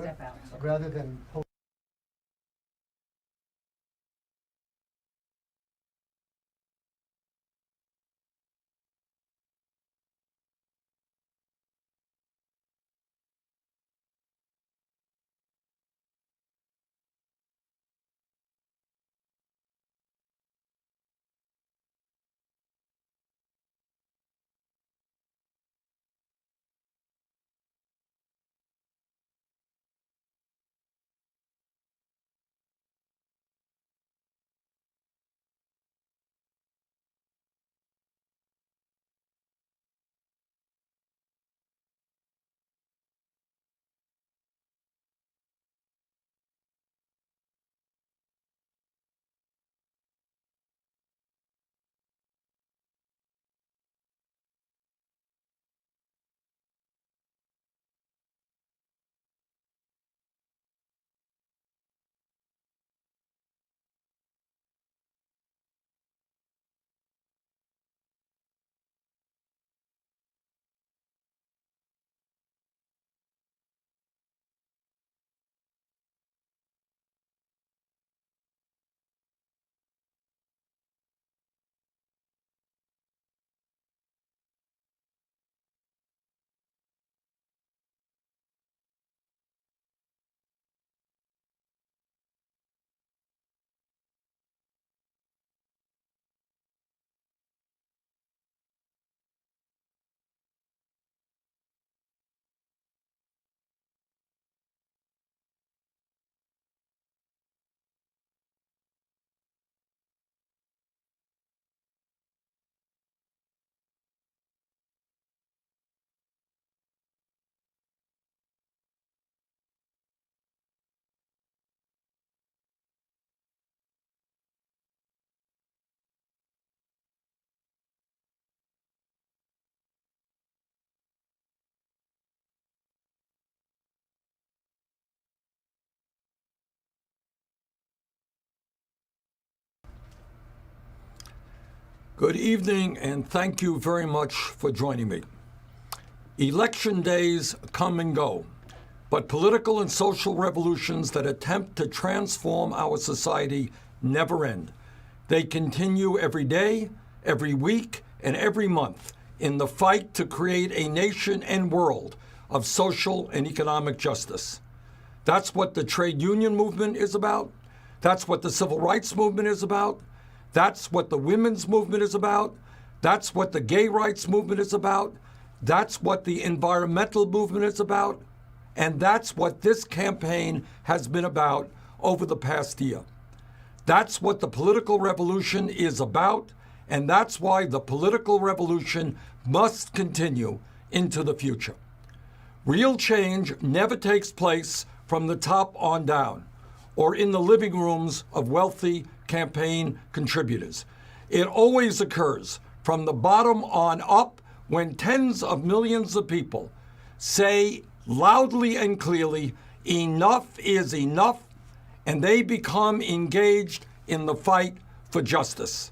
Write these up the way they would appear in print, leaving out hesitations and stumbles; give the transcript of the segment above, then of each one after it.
Step out. rather than pull. Good evening, and thank you very much for joining me. Election days come and go, but political and social revolutions that attempt to transform our society never end. They continue every day, every week, and every month in the fight to create a nation and world of social and economic justice. That's what the trade union movement is about. That's what the civil rights movement is about. That's what the women's movement is about. That's what the gay rights movement is about. That's what the environmental movement is about. And that's what this campaign has been about over the past year. That's what the political revolution is about, and that's why the political revolution must continue into the future. Real change never takes place from the top on down, or in the living rooms of wealthy campaign contributors. It always occurs from the bottom on up when tens of millions of people say loudly and clearly, enough is enough, and they become engaged in the fight for justice.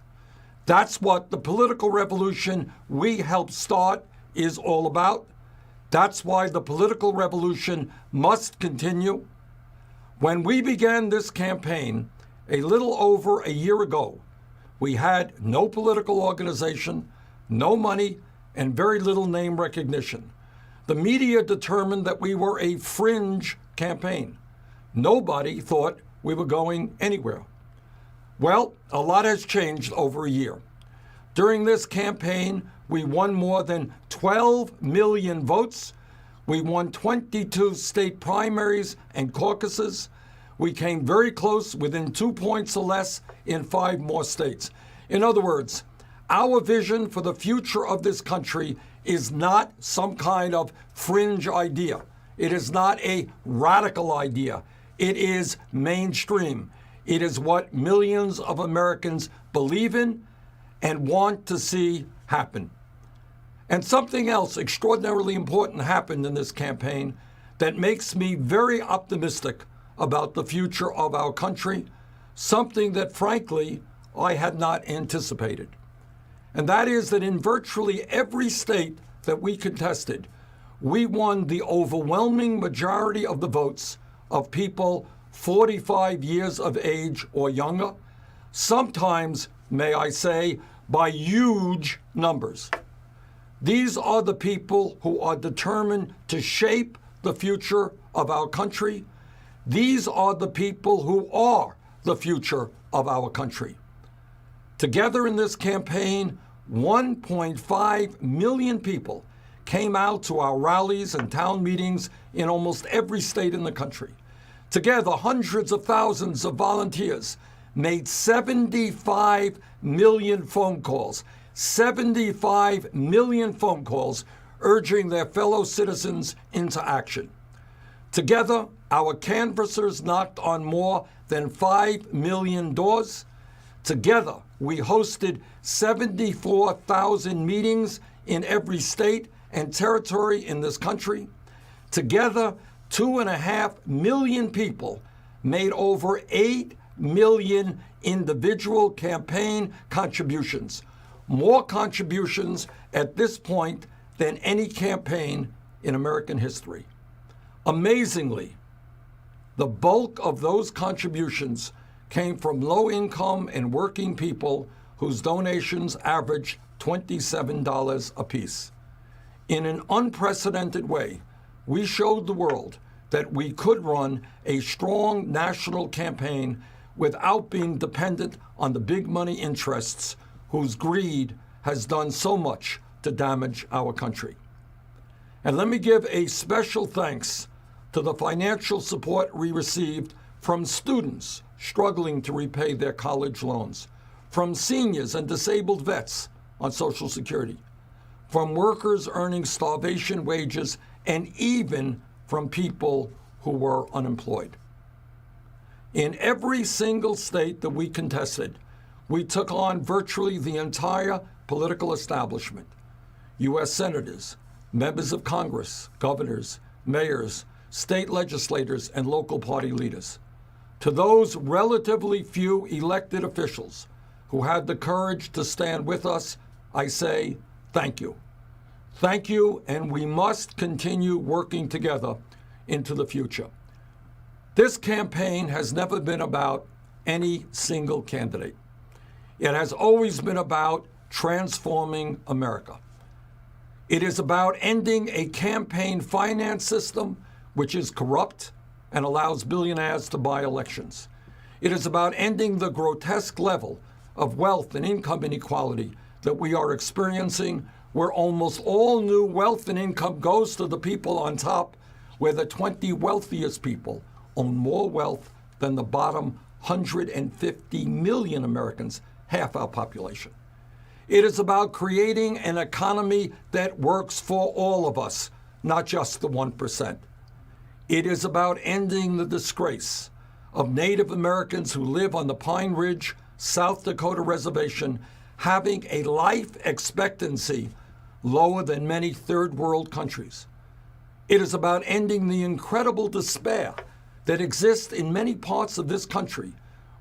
That's what the political revolution we helped start is all about. That's why the political revolution must continue. When we began this campaign a little over a year ago, we had no political organization, no money, and very little name recognition. The media determined that we were a fringe campaign. Nobody thought we were going anywhere. Well, a lot has changed over a year. During this campaign, we won more than 12 million votes. We won 22 state primaries and caucuses. We came very close, within 2 points or less, in 5 more states. In other words, our vision for the future of this country is not some kind of fringe idea. It is not a radical idea. It is mainstream. It is what millions of Americans believe in and want to see happen. And something else extraordinarily important happened in this campaign that makes me very optimistic about the future of our country, something that, frankly, I had not anticipated. And that is that in virtually every state that we contested, we won the overwhelming majority of the votes of people 45 years of age or younger, sometimes, may I say, by huge numbers. These are the people who are determined to shape the future of our country. These are the people who are the future of our country. Together in this campaign, 1.5 million people came out to our rallies and town meetings in almost every state in the country. Together, hundreds of thousands of volunteers made 75 million phone calls, 75 million phone calls urging their fellow citizens into action. Together, our canvassers knocked on more than 5 million doors. Together, we hosted 74,000 meetings in every state and territory in this country. Together, 2.5 million people made over 8 million individual campaign contributions, more contributions at this point than any campaign in American history. Amazingly, the bulk of those contributions came from low-income and working people whose donations averaged $27 apiece. In an unprecedented way, we showed the world that we could run a strong national campaign without being dependent on the big money interests whose greed has done so much to damage our country. And let me give a special thanks to the financial support we received from students struggling to repay their college loans, from seniors and disabled vets on Social Security, from workers earning starvation wages, and even from people who were unemployed. In every single state that we contested, we took on virtually the entire political establishment: U.S. senators, members of Congress, governors, mayors, state legislators, and local party leaders. To those relatively few elected officials who had the courage to stand with us, I say thank you. Thank you, and we must continue working together into the future. This campaign has never been about any single candidate. It has always been about transforming America. It is about ending a campaign finance system which is corrupt and allows billionaires to buy elections. It is about ending the grotesque level of wealth and income inequality that we are experiencing, where almost all new wealth and income goes to the people on top, where the 20 wealthiest people own more wealth than the bottom 150 million Americans, half our population. It is about creating an economy that works for all of us, not just the 1%. It is about ending the disgrace of Native Americans who live on the Pine Ridge, South Dakota reservation having a life expectancy lower than many third world countries. It is about ending the incredible despair that exists in many parts of this country,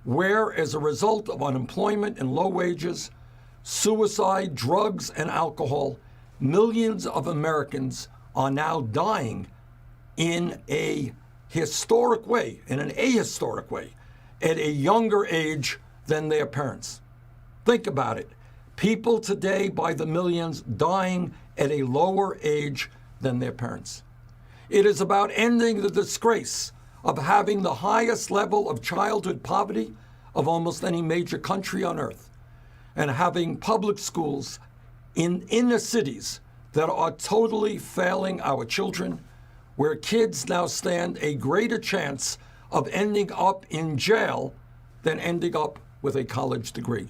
where, as a result of unemployment and low wages, suicide, drugs, and alcohol, millions of Americans are now dying in a historic way, in an ahistoric way, at a younger age than their parents. Think about it. People today by the millions dying at a lower age than their parents. It is about ending the disgrace of having the highest level of childhood poverty of almost any major country on earth, and having public schools in inner cities that are totally failing our children, where kids now stand a greater chance of ending up in jail than ending up with a college degree.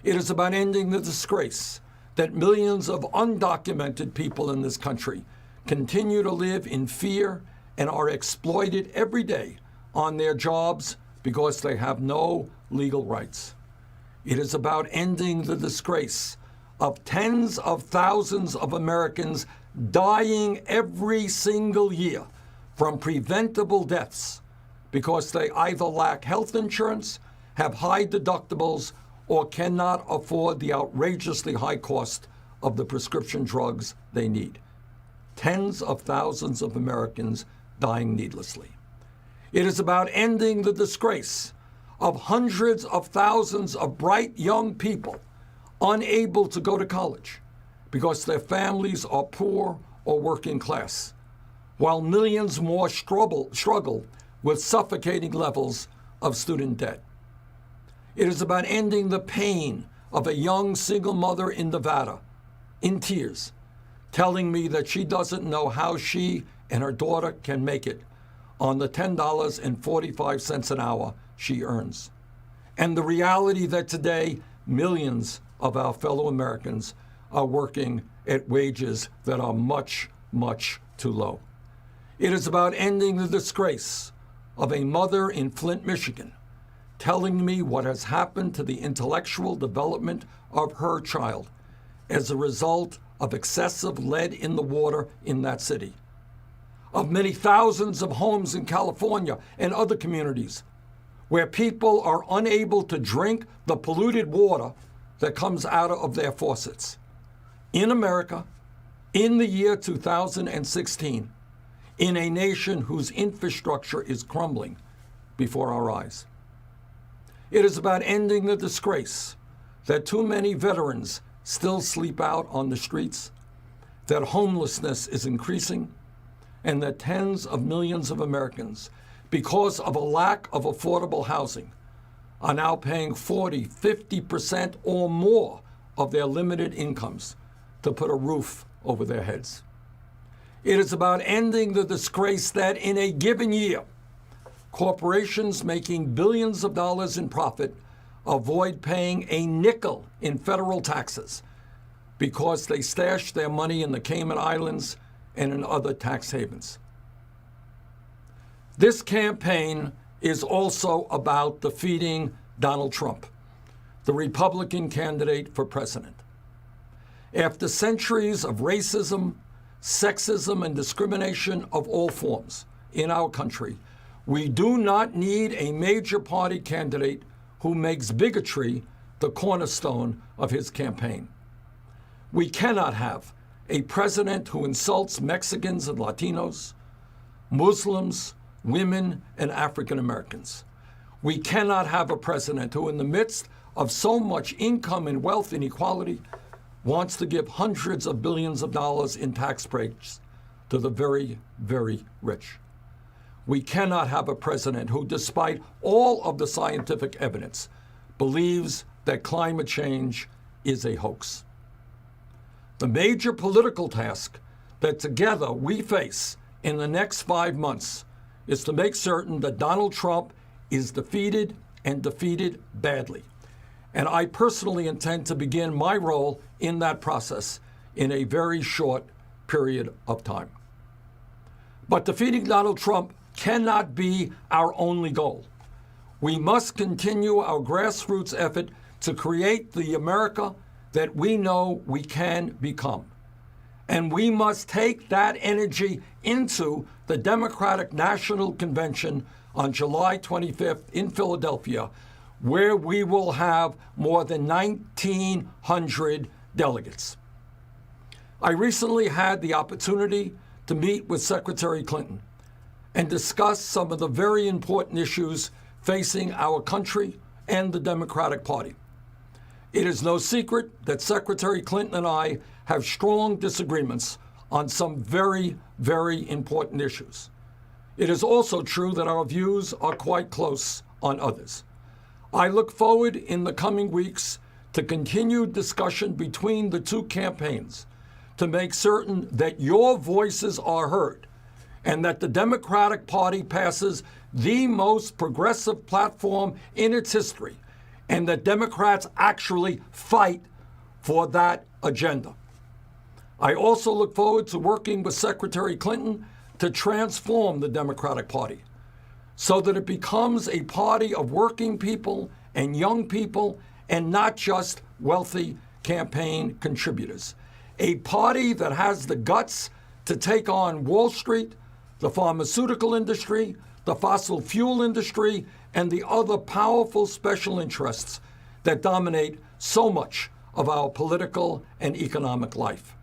It is about ending the disgrace that millions of undocumented people in this country continue to live in fear and are exploited every day on their jobs because they have no legal rights. It is about ending the disgrace of tens of thousands of Americans dying every single year from preventable deaths because they either lack health insurance, have high deductibles, or cannot afford the outrageously high cost of the prescription drugs they need. tens of thousands of Americans dying needlessly. It is about ending the disgrace of hundreds of thousands of bright young people unable to go to college because their families are poor or working class, while millions more struggle with suffocating levels of student debt. It is about ending the pain of a young single mother in Nevada, in tears, telling me that she doesn't know how she and her daughter can make it on the $10.45 an hour she earns. And the reality that today millions of our fellow Americans are working at wages that are much, much too low. It is about ending the disgrace of a mother in Flint, Michigan, telling me what has happened to the intellectual development of her child as a result of excessive lead in the water in that city, of many thousands of homes in California and other communities where people are unable to drink the polluted water that comes out of their faucets. In America, in the year 2016, in a nation whose infrastructure is crumbling before our eyes. It is about ending the disgrace that too many veterans still sleep out on the streets, that homelessness is increasing, and that tens of millions of Americans, because of a lack of affordable housing, are now paying 40, 50% or more of their limited incomes to put a roof over their heads. It is about ending the disgrace that in a given year, corporations making billions of dollars in profit avoid paying a nickel in federal taxes because they stash their money in the Cayman Islands and in other tax havens. This campaign is also about defeating Donald Trump, the Republican candidate for president. After centuries of racism, sexism, and discrimination of all forms in our country, we do not need a major party candidate who makes bigotry the cornerstone of his campaign. We cannot have a president who insults Mexicans and Latinos, Muslims, women, and African Americans. We cannot have a president who, in the midst of so much income and wealth inequality, wants to give hundreds of billions of dollars in tax breaks to the very, very rich. We cannot have a president who, despite all of the scientific evidence, believes that climate change is a hoax. The major political task that together we face in the next 5 months is to make certain that Donald Trump is defeated and defeated badly. And I personally intend to begin my role in that process in a very short period of time. But defeating Donald Trump cannot be our only goal. We must continue our grassroots effort to create the America that we know we can become. And we must take that energy into the Democratic National Convention on July 25th in Philadelphia, where we will have more than 1,900 delegates. I recently had the opportunity to meet with Secretary Clinton and discuss some of the very important issues facing our country and the Democratic Party. It is no secret that Secretary Clinton and I have strong disagreements on some very, very important issues. It is also true that our views are quite close on others. I look forward in the coming weeks to continued discussion between the two campaigns to make certain that your voices are heard and that the Democratic Party passes the most progressive platform in its history, and that Democrats actually fight for that agenda. I also look forward to working with Secretary Clinton to transform the Democratic Party so that it becomes a party of working people and young people and not just wealthy campaign contributors. A party that has the guts to take on Wall Street, the pharmaceutical industry, the fossil fuel industry, and the other powerful special interests that dominate so much of our political and economic life.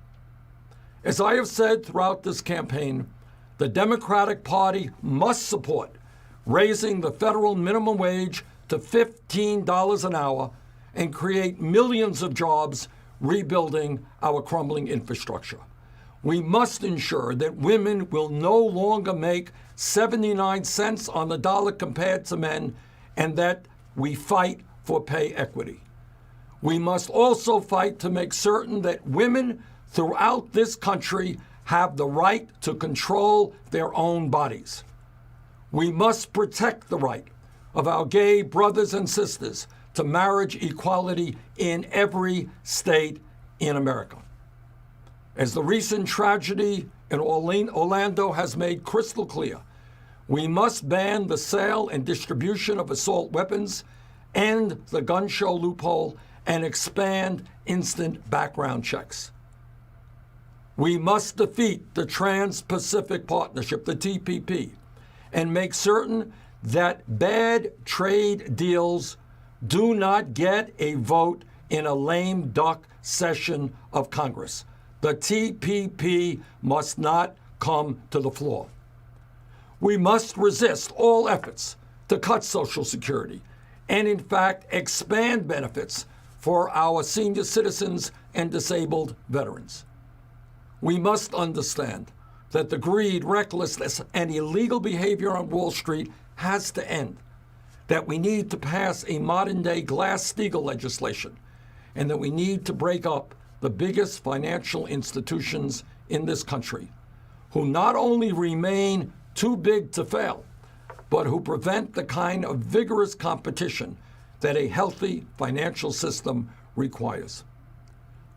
As I have said throughout this campaign, the Democratic Party must support raising the federal minimum wage to $15 an hour and create millions of jobs rebuilding our crumbling infrastructure. We must ensure that women will no longer make 79 cents on the dollar compared to men, and that we fight for pay equity. We must also fight to make certain that women throughout this country have the right to control their own bodies. We must protect the right of our gay brothers and sisters to marriage equality in every state in America. As the recent tragedy in Orlando has made crystal clear, we must ban the sale and distribution of assault weapons, end the gun show loophole, and expand instant background checks. We must defeat the Trans-Pacific Partnership, the TPP, and make certain that bad trade deals do not get a vote in a lame duck session of Congress. The TPP must not come to the floor. We must resist all efforts to cut Social Security and, in fact, expand benefits for our senior citizens and disabled veterans. We must understand that the greed, recklessness, and illegal behavior on Wall Street has to end, that we need to pass a modern-day Glass-Steagall legislation, and that we need to break up the biggest financial institutions in this country, who not only remain too big to fail, but who prevent the kind of vigorous competition that a healthy financial system requires.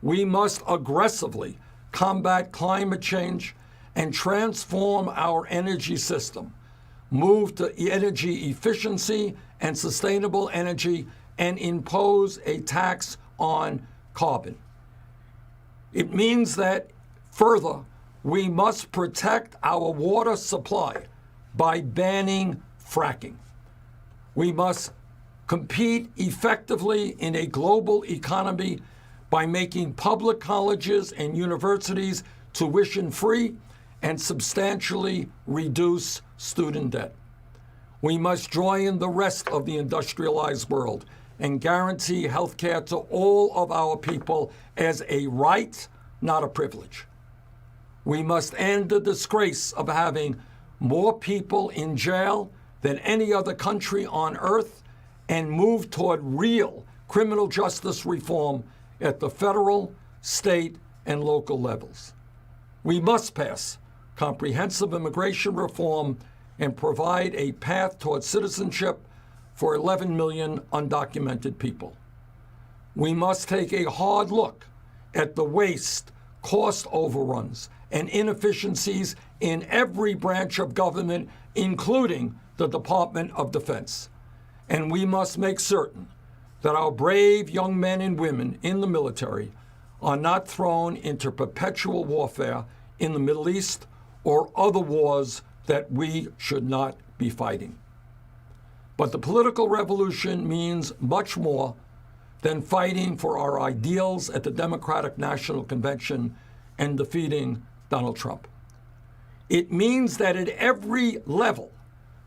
We must aggressively combat climate change and transform our energy system, move to energy efficiency and sustainable energy, and impose a tax on carbon. It means that, further, we must protect our water supply by banning fracking. We must compete effectively in a global economy by making public colleges and universities tuition-free and substantially reduce student debt. We must join the rest of the industrialized world and guarantee health care to all of our people as a right, not a privilege. We must end the disgrace of having more people in jail than any other country on earth and move toward real criminal justice reform at the federal, state, and local levels. We must pass comprehensive immigration reform and provide a path toward citizenship for 11 million undocumented people. We must take a hard look at the waste, cost overruns, and inefficiencies in every branch of government, including the Department of Defense. And we must make certain that our brave young men and women in the military are not thrown into perpetual warfare in the Middle East or other wars that we should not be fighting. But the political revolution means much more than fighting for our ideals at the Democratic National Convention and defeating Donald Trump. It means that at every level,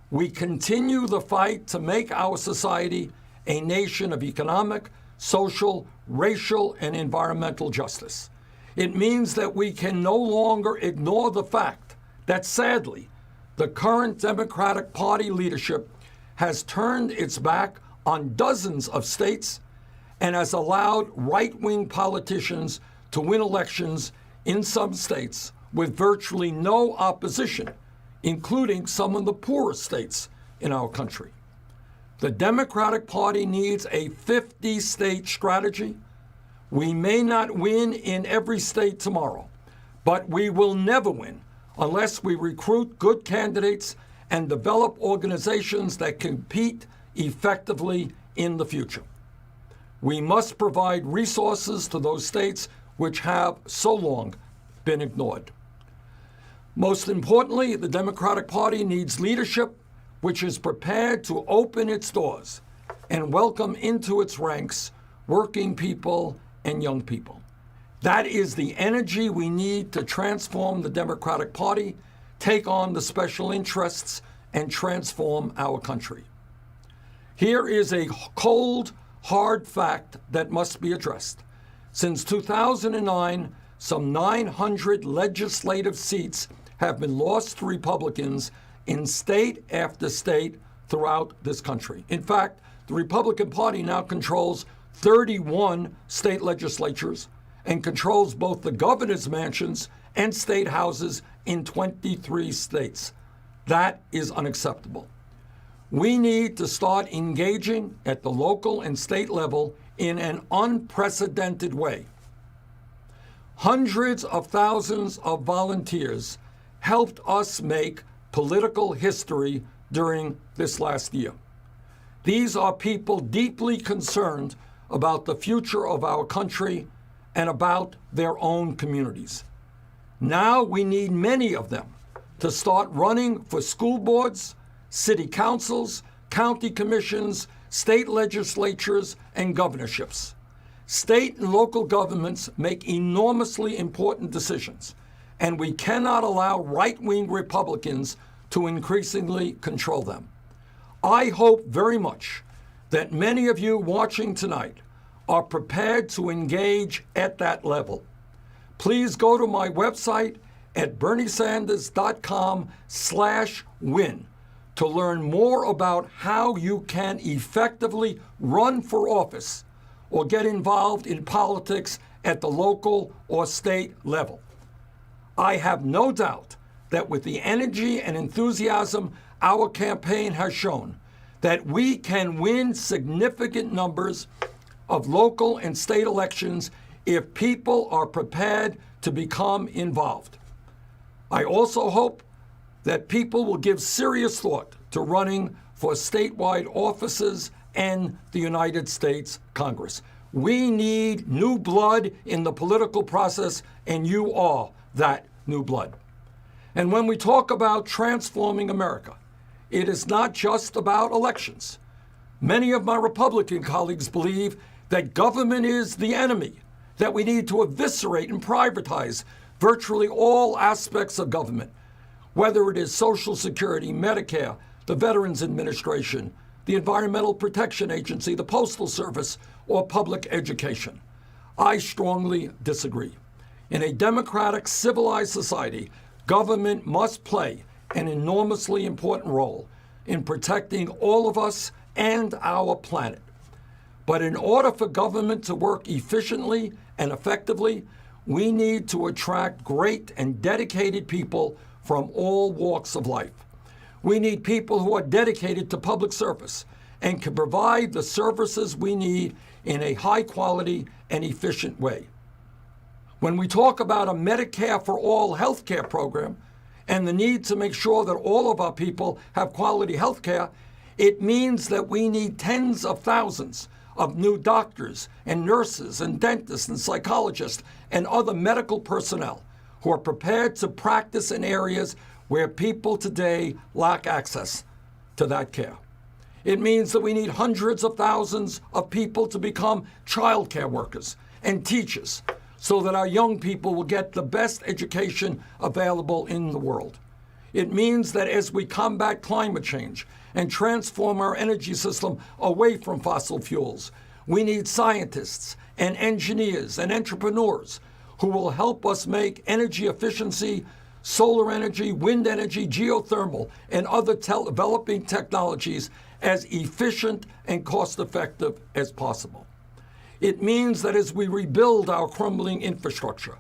we continue the fight to make our society a nation of economic, social, racial, and environmental justice. It means that we can no longer ignore the fact that, sadly, the current Democratic Party leadership has turned its back on dozens of states and has allowed right-wing politicians to win elections in some states with virtually no opposition, including some of the poorest states in our country. The Democratic Party needs a 50-state strategy. We may not win in every state tomorrow, but we will never win unless we recruit good candidates and develop organizations that compete effectively in the future. We must provide resources to those states which have so long been ignored. Most importantly, the Democratic Party needs leadership which is prepared to open its doors and welcome into its ranks working people and young people. That is the energy we need to transform the Democratic Party, take on the special interests, and transform our country. Here is a cold, hard fact that must be addressed. Since 2009, some 900 legislative seats have been lost to Republicans in state after state throughout this country. In fact, the Republican Party now controls 31 state legislatures and controls both the governor's mansions and state houses in 23 states. That is unacceptable. We need to start engaging at the local and state level in an unprecedented way. Hundreds of thousands of volunteers helped us make political history during this last year. These are people deeply concerned about the future of our country and about their own communities. Now we need many of them to start running for school boards, city councils, county commissions, state legislatures, and governorships. State and local governments make enormously important decisions, and we cannot allow right-wing Republicans to increasingly control them. I hope very much that many of you watching tonight are prepared to engage at that level. Please go to my website at berniesanders.com/win to learn more about how you can effectively run for office or get involved in politics at the local or state level. I have no doubt that with the energy and enthusiasm our campaign has shown, that we can win significant numbers of local and state elections if people are prepared to become involved. I also hope that people will give serious thought to running for statewide offices and the United States Congress. We need new blood in the political process, and you are that new blood. And when we talk about transforming America, it is not just about elections. Many of my Republican colleagues believe that government is the enemy, that we need to eviscerate and privatize virtually all aspects of government, whether it is Social Security, Medicare, the Veterans Administration, the Environmental Protection Agency, the Postal Service, or public education. I strongly disagree. In a democratic, civilized society, government must play an enormously important role in protecting all of us and our planet. But in order for government to work efficiently and effectively, we need to attract great and dedicated people from all walks of life. We need people who are dedicated to public service and can provide the services we need in a high quality and efficient way. When we talk about a Medicare for All health care program and the need to make sure that all of our people have quality health care, it means that we need tens of thousands of new doctors and nurses and dentists and psychologists and other medical personnel who are prepared to practice in areas where people today lack access to that care. It means that we need hundreds of thousands of people to become child care workers and teachers so that our young people will get the best education available in the world. It means that as we combat climate change and transform our energy system away from fossil fuels, we need scientists and engineers and entrepreneurs who will help us make energy efficiency, solar energy, wind energy, geothermal, and other developing technologies as efficient and cost-effective as possible. It means that as we rebuild our crumbling infrastructure,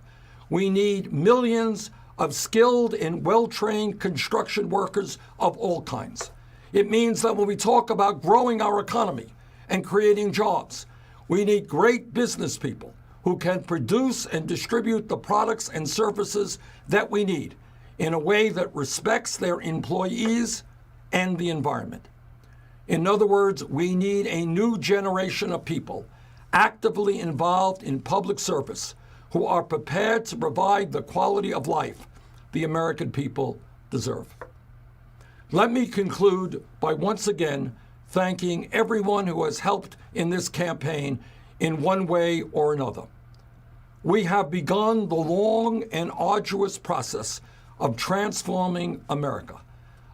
we need millions of skilled and well-trained construction workers of all kinds. It means that when we talk about growing our economy and creating jobs, we need great business people who can produce and distribute the products and services that we need in a way that respects their employees and the environment. In other words, we need a new generation of people actively involved in public service who are prepared to provide the quality of life the American people deserve. Let me conclude by once again thanking everyone who has helped in this campaign in one way or another. we have begun the long and arduous process of transforming America,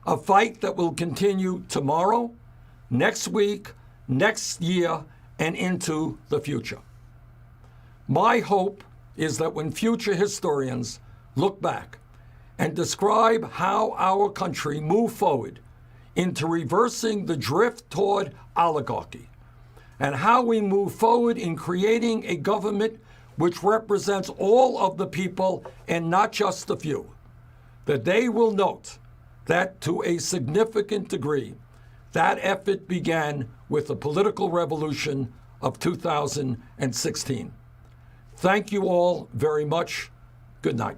a fight that will continue tomorrow, next week, next year, and into the future. My hope is that when future historians look back and describe how our country moved forward into reversing the drift toward oligarchy, and how we move forward in creating a government which represents all of the people and not just the few, that they will note that to a significant degree, that effort began with the political revolution of 2016. Thank you all very much. Good night.